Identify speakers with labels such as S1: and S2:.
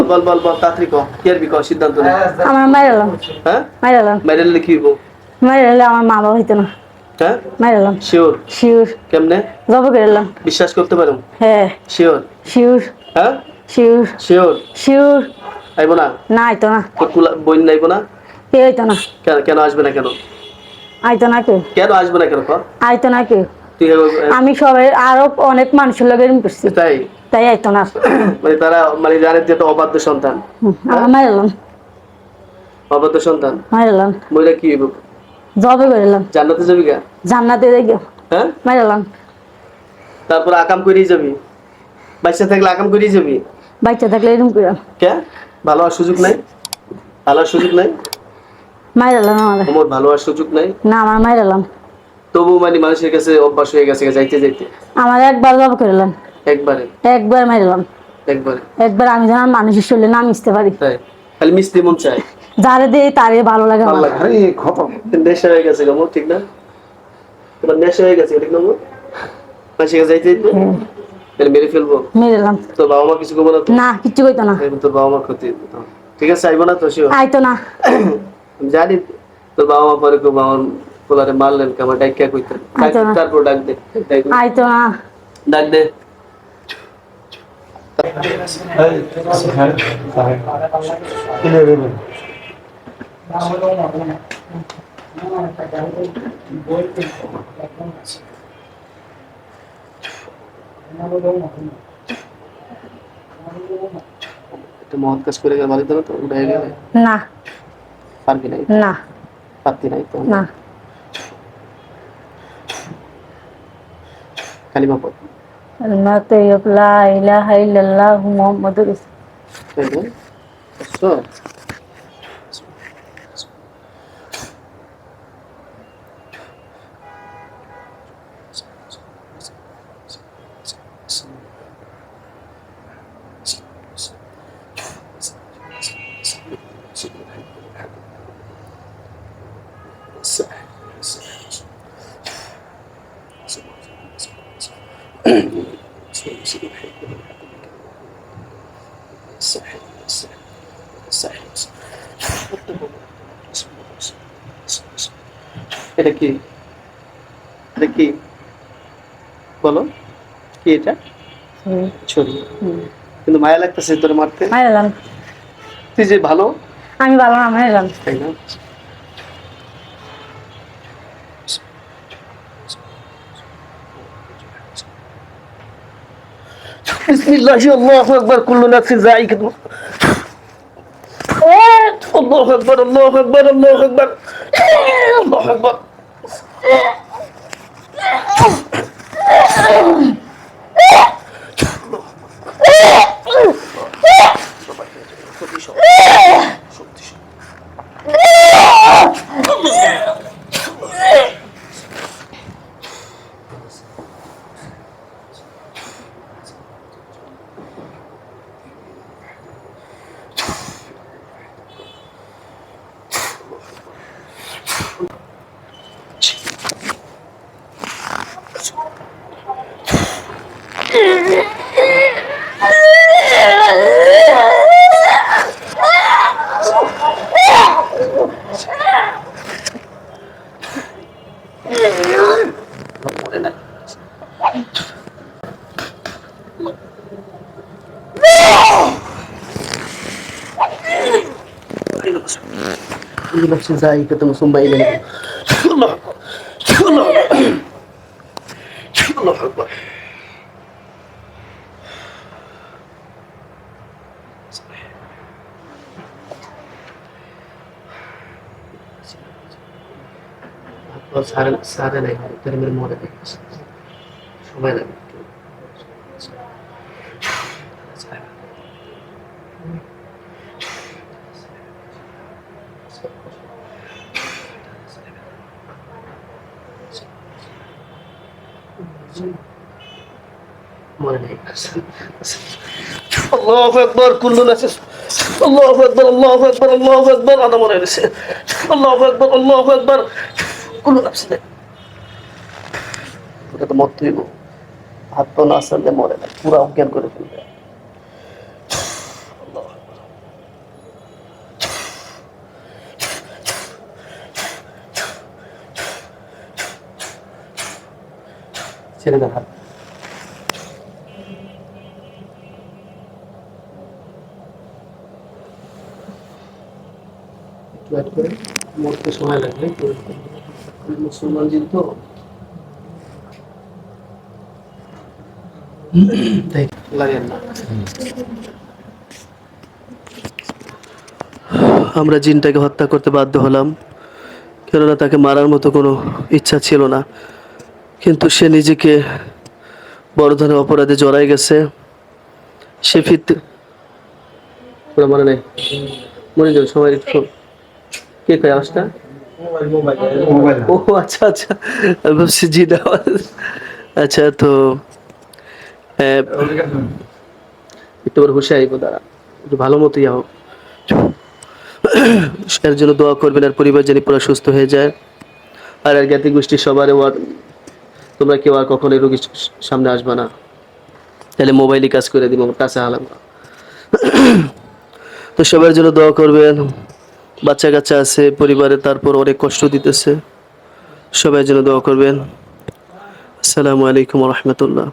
S1: বল বল বল তাড়াতাড়ি কর কি আর বিকশ সিদ্ধান্ত নে
S2: আমার মাইরালাম
S1: হ্যাঁ
S2: মাইরালাম
S1: মাইরালে কি হইব
S2: মাইরালে আমার মা বাবা হইতো না
S1: হ্যাঁ
S2: মাইরালাম
S1: শিওর
S2: শিওর
S1: কেমনে
S2: জব করলাম
S1: বিশ্বাস করতে পারো
S2: হ্যাঁ
S1: শিওর
S2: শিওর
S1: হ্যাঁ
S2: শিওর
S1: শিওর
S2: শিওর
S1: আইবো না
S2: না আইতো না
S1: তোর বই নাইবো না
S2: কে আইতো না
S1: কেন কেন আসবে না কেন
S2: আইতো না কেউ
S1: কেন আসবে না কেন কর
S2: আইতো না কেউ
S1: তুই
S2: আমি সবাই আরো অনেক মানুষের লগে এরকম করছি
S1: তাই
S2: তাই আইতো না
S1: মানে তারা মানে জানে যে তো অবাধ্য সন্তান
S2: আমার মাইরালাম
S1: অবাধ্য সন্তান
S2: মাইরালাম
S1: মইরা কি হইব
S2: জবে করলাম
S1: জান্নাতে যাবি গা
S2: জান্নাতে যাই
S1: হ্যাঁ
S2: মাইরালাম
S1: তারপর আকাম করেই যাবি বাচ্চা থাকলে আকাম করেই যাবি
S2: বাচ্চা থাকলে এরকম করে
S1: কে ভালো হওয়ার সুযোগ নাই ভালো হওয়ার সুযোগ নাই
S2: মাইরালাম আমার
S1: আমার ভালো হওয়ার সুযোগ নাই
S2: না আমার মাইরালাম
S1: তবু মানে মানুষের কাছে অভ্যাস হয়ে গেছে যাইতে যাইতে
S2: আমার একবার জব করলাম
S1: একবারে
S2: একবার মাইরালাম
S1: একবারে
S2: একবার আমি যেন মানুষের শরীরে না মিশতে পারি
S1: তাই খালি মিস্ত্রি মন চাই
S2: যারে দিয়ে তারে ভালো লাগে
S1: ভালো
S2: আমার।
S1: লাগে আরে খতম নেশা হয়ে গেছে গো ঠিক না তোমার নেশা হয়ে গেছে ঠিক না গো মানুষের কাছে যাইতে যাইতে
S2: হ্যাঁ,
S1: তাহলে মেরে ফেলবো
S2: মেরেলাম
S1: তোর বাবা মা কিছু করবো না তো
S2: না কিচ্ছু কইতো না
S1: তোর বাবা মার ক্ষতি হতো। ঠিক আছে আইবো না তো শিও
S2: আইতো না
S1: আমি জানি তোর বাবা মা পরে কেউ বাবার পোলারে মারলেন কেমন ডাইকা কইতেন
S2: আইতো না।
S1: তারপর ডাক দে
S2: আইতো না
S1: ডাক দে একটা মহৎ কাজ করে গেলে ভালো তো উঠে গেলে
S2: না
S1: পারবি নাই
S2: না
S1: পারতি নাই তো
S2: না
S1: কালিমা পড়
S2: না তো লা ইলাহা ইল্লাল্লাহ মুহাম্মাদুর রাসূল
S1: তাই না সো এটা কি এটা কি বলো কি এটা ছড়ি কিন্তু মায়া লাগতেছে তোর মারতে
S2: মাইরালাম
S1: তুই যে ভালো
S2: আমি ভালো না মাইরালাম
S1: তাই না বিসমিল্লাহি আল্লাহু আকবার কুল্লু নাফসিন যায়িকাতুল আল্লাহু আকবার আল্লাহু আকবার আল্লাহু আকবার আল্লাহু আকবার كل نفس ذائقة ثم إلينا الله الله الله أكبر সারে নাই তেরমের মোড়ে সময় লাগে মনে নেই। আল্লাহু আকবার, কুল্লু নাসিস। আল্লাহু আকবার, আল্লাহু আকবার, আল্লাহু আকবার, আদা মনে গেছে। আল্লাহু আকবার, আল্লাহু আকবার, কুল্লু নাসিস। ওটা তো মত হইব, হাত পা না আসলে মরে না, পুরা অজ্ঞান করে ফেলবে। ছেড়ে দেন হাত। ওয়েট করে, মরতে সময় লাগবে, মুসলমান জিন তো, তাই লাগেন না। আমরা জিনটাকে হত্যা করতে বাধ্য হলাম, কেননা তাকে মারার মতো কোনো ইচ্ছা ছিল না, কিন্তু সে নিজেকে বড় ধরনের অপরাধে জড়াই গেছে। সে ফিরতে পুরো মনে নেই, মনে যাবে সবাই একটু। কে কয় আওয়াজটা? ও আচ্ছা আচ্ছা, আমি ভাবছি জি আওয়াজ। আচ্ছা, তো একটু বড় হুশে আইব, দাঁড়া একটু ভালো মতো ইয়া হোক। এর জন্য দোয়া করবেন, আর পরিবার যেন পুরো সুস্থ হয়ে যায়। আর আর জ্ঞাতি গোষ্ঠী সবার তোমরা কেউ আর কখনো রোগীর সামনে আসবে না, তাহলে মোবাইলই কাজ করে দিব কাছে হালাম। তো সবার জন্য দোয়া করবেন। বাচ্চা কাচ্চা আছে পরিবারে, তারপর অনেক কষ্ট দিতেছে, সবার জন্য দোয়া করবেন। আসসালামু আলাইকুম ওয়া রাহমাতুল্লাহ।